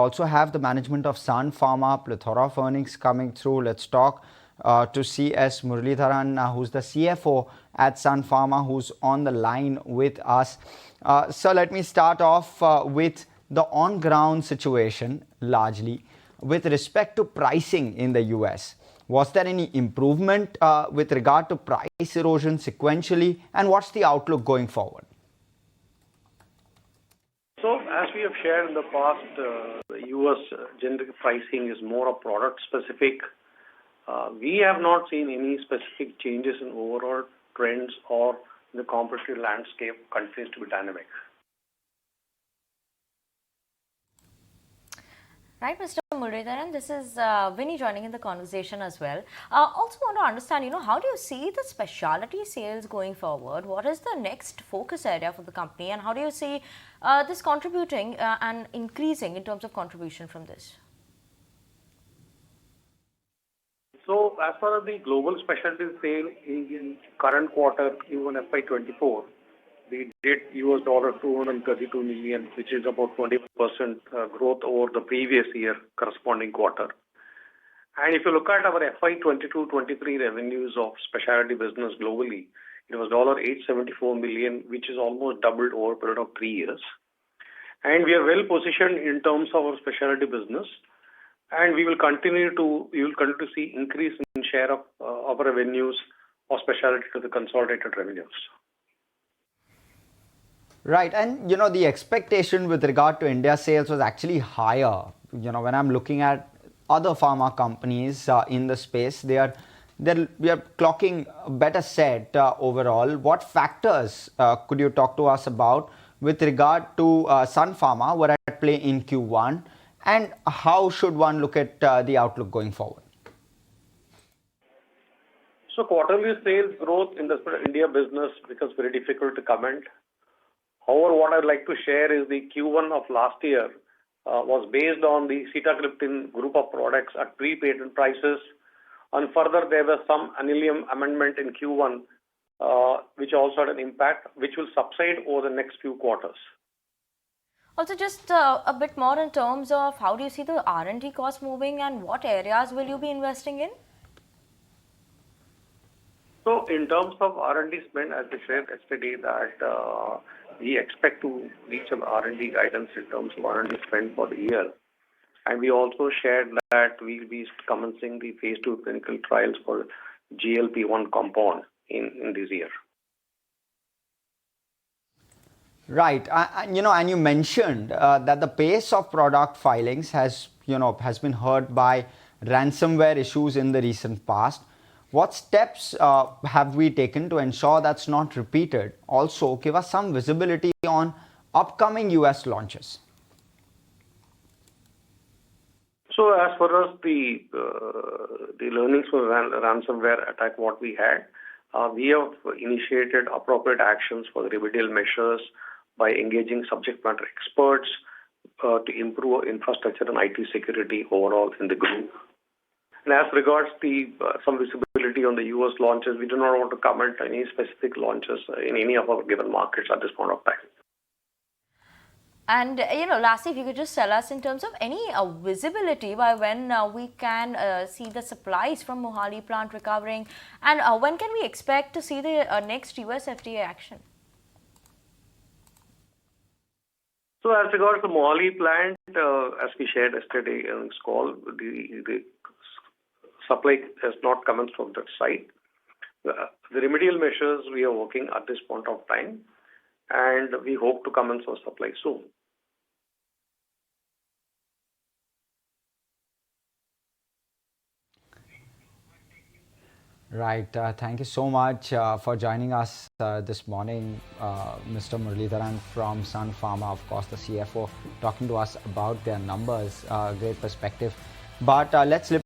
also have the management of Sun Pharma, plethora of earnings coming through. Let's talk to CS Muralidharan, who's the CFO at Sun Pharma, who's on the line with us. So let me start off with the on-ground situation, largely with respect to pricing in the US. Was there any improvement with regard to price erosion sequentially, and what's the outlook going forward? So, as we have shared in the past, the US generic pricing is more a product specific. We have not seen any specific changes in overall trends or the competitive landscape continues to be dynamic. Right, Mr. Muralidharan, this is Vinny joining in the conversation as well. Also want to understand, how do you see the specialty sales going forward? What is the next focus area for the company, and how do you see this contributing and increasing in terms of contribution from this? So, as far as the global specialty sale in current quarter, Q1 FY24, we did $232 million, which is about 20% growth over the previous year corresponding quarter. And if you look at our FY22-23 revenues of specialty business globally, it was $874 million, which is almost doubled over a period of 3 years. And we are well positioned in terms of our specialty business, and we will continue to see increase in share of our revenues of specialty to the consolidated revenues. Right, and the expectation with regard to India sales was actually higher. When I'm looking at other pharma companies in the space, we are clocking a better set overall. What factors could you talk to us about with regard to Sun Pharma were at play in Q1, and how should one look at the outlook going forward? So quarterly sales growth in the India business becomes very difficult to comment. However, what I'd like to share is the Q1 of last year was based on the sitagliptin group of products at pre-patent prices, and further there was some annual amendment in Q1 which also had an impact which will subside over the next few quarters. Also, just a bit more in terms of how do you see the R&D cost moving, and what areas will you be investing in? So, in terms of R&D spend, as I said yesterday, that we expect to reach an R&D guidance in terms of R&D spend for the year. And we also shared that we will be commencing the phase 2 clinical trials for GLP-1 compound in this year. Right, and you mentioned that the pace of product filings has been hurt by ransomware issues in the recent past. What steps have we taken to ensure that's not repeated? Also, give us some visibility on upcoming US launches. So, as far as the learnings from ransomware attack, what we had, we have initiated appropriate actions for the remedial measures by engaging subject matter experts to improve infrastructure and IT security overall in the group. And as regards some visibility on the US launches, we do not want to comment on any specific launches in any of our given markets at this point of time. And lastly, if you could just tell us in terms of any visibility by when we can see the supplies from Mohali plant recovering, and when can we expect to see the next US FDA action? So, as regards to Mohali plant, as we shared yesterday in this call, the supply has not commenced from that site. The remedial measures we are working at this point of time, and we hope to commence our supply soon. Right. Thank you so much for joining us this morning, Mr. Muralidharan from Sun Pharma, of course, the CFO, talking to us about their numbers. Great perspective. But let's